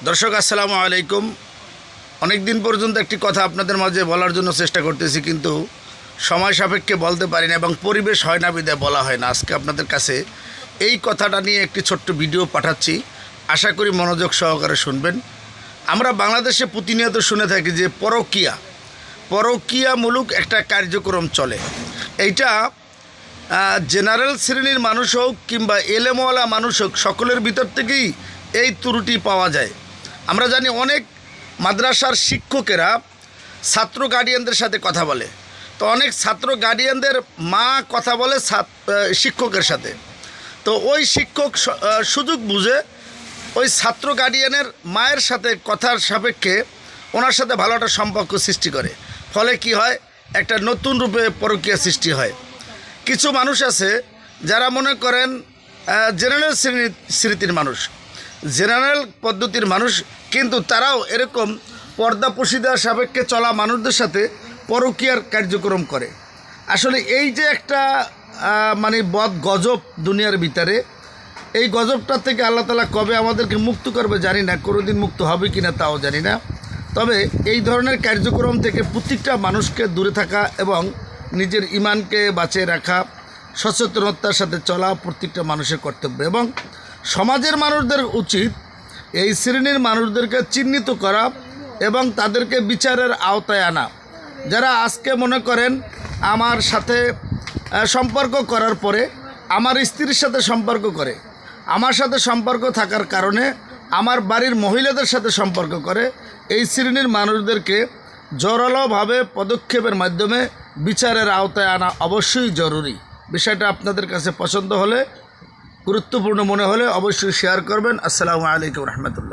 দর্শক আসসালামু আলাইকুম। অনেক দিন পর্যন্ত একটি কথা আপনাদের মাঝে বলার জন্য চেষ্টা করতেছি, কিন্তু সময় সাপেক্ষে বলতে পারি না এবং পরিবেশ হয় না বিধায় বলা হয় না। আজকে আপনাদের কাছে এই কথাটা নিয়ে একটি ছোট্ট ভিডিও পাঠাচ্ছি, আশা করি মনোযোগ সহকারে শুনবেন। আমরা বাংলাদেশে প্রতিনিয়ত শুনে থাকি যে পরকীয়ামূলক একটা কার্যক্রম চলে। এইটা জেনারেল শ্রেণীর মানুষ হোক কিংবা এলেমওয়ালা মানুষ হোক, সকলের ভিতর থেকেই এই ত্রুটি পাওয়া যায়। আমরা জানি অনেক মাদ্রাসার শিক্ষকেরা ছাত্র গার্ডিয়ানদের সাথে কথা বলে, তো অনেক ছাত্র গার্ডিয়ানদের মা কথা বলে শিক্ষকের সাথে। তো ওই শিক্ষক সুযোগ বুঝে ওই ছাত্র গার্ডিয়ানের মায়ের সাথে কথার সাপেক্ষে ওনার সাথে ভালো একটা সম্পর্ক সৃষ্টি করে। ফলে কি হয়, একটা নতুন রূপে পরকীয়া সৃষ্টি হয়। কিছু মানুষ আছে যারা মনে করেন জেনারেল স্মৃতির মানুষ, জেনারেল পদ্ধতির মানুষ, কিন্তু তারাও এরকম পর্দা পশিদার সাপেক্ষে চলা মানুষদের সাথে পরকীয়ার কার্যক্রম করে। আসলে এই যে একটা মানে বদ গজব দুনিয়ার ভিতরে, এই গজবটা থেকে আল্লাহ তাআলা কবে আমাদেরকে মুক্ত করবে জানি না, কোনোদিন মুক্ত হবে কি না তাও জানি না। তবে এই ধরনের কার্যক্রম থেকে প্রত্যেকটা মানুষকে দূরে থাকা এবং নিজের ইমানকে বাঁচিয়ে রাখা, সচেতনতার সাথে চলা প্রত্যেকটা মানুষের কর্তব্য। এবং সমাজের মানুষদের উচিত এই শ্রেণীর মানুষদেরকে চিহ্নিত করা এবং তাদেরকে বিচারের আওতায় আনা। যারা আজকে মনে করেন আমার সাথে সম্পর্ক করার পরে আমার স্ত্রীর সাথে সম্পর্ক করে, আমার সাথে সম্পর্ক থাকার কারণে আমার বাড়ির মহিলাদের সাথে সম্পর্ক করে, এই শ্রেণীর মানুষদেরকে জোরালোভাবে পদক্ষেপের মাধ্যমে বিচারের আওতায় আনা অবশ্যই জরুরি। বিষয়টা আপনাদের কাছে পছন্দ হলে, গুরুত্বপূর্ণ মনে হলে অবশ্যই শেয়ার করবেন। আসসালামু আলাইকুম রহমতুল্লাহ।